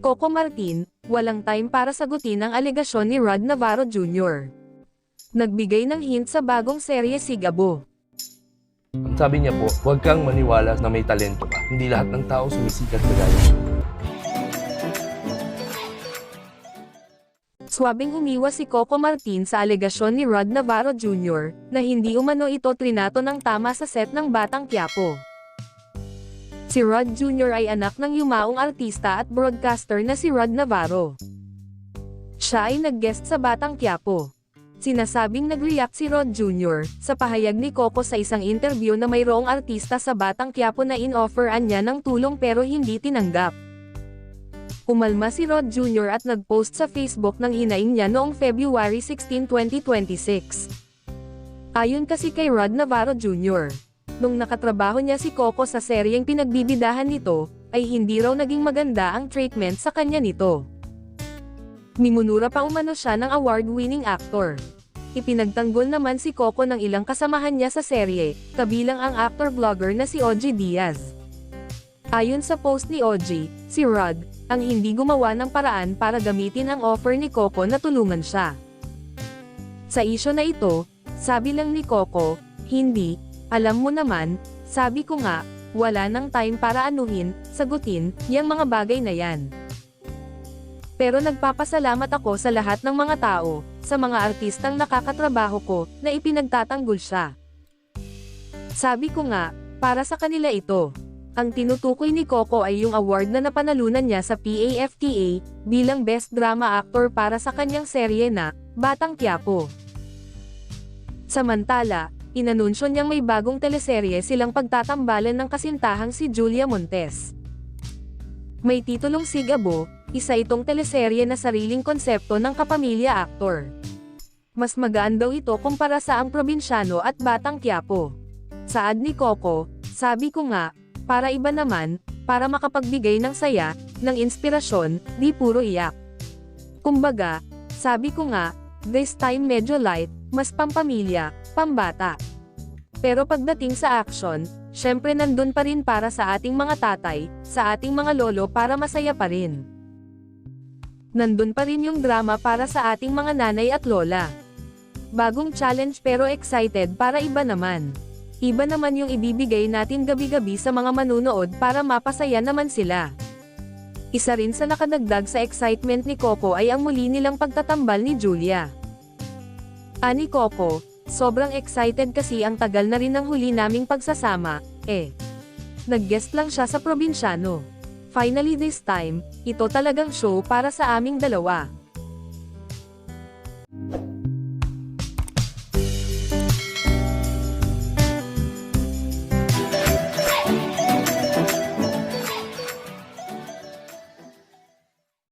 Coco Martin, walang time para sagutin ang alegasyon ni Rod Navarro Jr. Nagbigay ng hint sa bagong serye si Gabo. Ang sabi niya po, huwag kang maniwala na may talento ka. Hindi lahat ng tao sumisikat kagaya. Swabing umiwas si Coco Martin sa alegasyon ni Rod Navarro Jr. na hindi umano ito trinato ng tama sa set ng Batang Quiapo. Si Rod Jr. ay anak ng yumaong artista at broadcaster na si Rod Navarro. Siya ay nag-guest sa Batang Quiapo. Sinasabing nag-react si Rod Jr. sa pahayag ni Coco sa isang interview na mayroong artista sa Batang Quiapo na in-offeran niya ng tulong pero hindi tinanggap. Umalma si Rod Jr. at nag-post sa Facebook ng hinaing niya noong February 16, 2026. Ayon kasi kay Rod Navarro Jr., nung nakatrabaho niya si Coco sa seryeng pinagbibidahan nito, ay hindi raw naging maganda ang treatment sa kanya nito. Minumura pa umano siya ng award-winning actor. Ipinagtanggol naman si Coco ng ilang kasamahan niya sa serye, kabilang ang actor-vlogger na si OG Diaz. Ayon sa post ni OG, si Rod, ang hindi gumawa ng paraan para gamitin ang offer ni Coco na tulungan siya. Sa isyu na ito, sabi lang ni Coco, "Hindi, alam mo naman, sabi ko nga, wala nang time para sagutin, yang mga bagay na yan. Pero nagpapasalamat ako sa lahat ng mga tao, sa mga artistang nakakatrabaho ko, na ipinagtatanggol siya. Sabi ko nga, para sa kanila ito." Ang tinutukoy ni Coco ay yung award na napanalunan niya sa PAFTA, bilang Best Drama Actor para sa kanyang serye na, Batang Quiapo. Samantala, inanunsyo niyang may bagong teleserye silang pagtatambalan ng kasintahang si Julia Montes. May titulong si Gabo, isa itong teleserye na sariling konsepto ng kapamilya aktor. Mas magaan daw ito kumpara sa Ang Probinsyano at Batang Quiapo. Saad ni Coco, sabi ko nga, para iba naman, para makapagbigay ng saya, ng inspirasyon, di puro iyak. Kumbaga, sabi ko nga, this time medyo light, mas pampamilya, pambata. Pero pagdating sa action, syempre nandun pa rin para sa ating mga tatay, sa ating mga lolo para masaya pa rin. Nandun pa rin yung drama para sa ating mga nanay at lola. Bagong challenge pero excited para iba naman. Iba naman yung ibibigay natin gabi-gabi sa mga manunood para mapasaya naman sila. Isa rin sa nakadagdag sa excitement ni Coco ay ang muli nilang pagtatambal ni Julia. Ani Coco, sobrang excited kasi ang tagal na rin ng huli naming pagsasama, Nag-guest lang siya sa Probinsyano. Finally this time, ito talagang show para sa aming dalawa.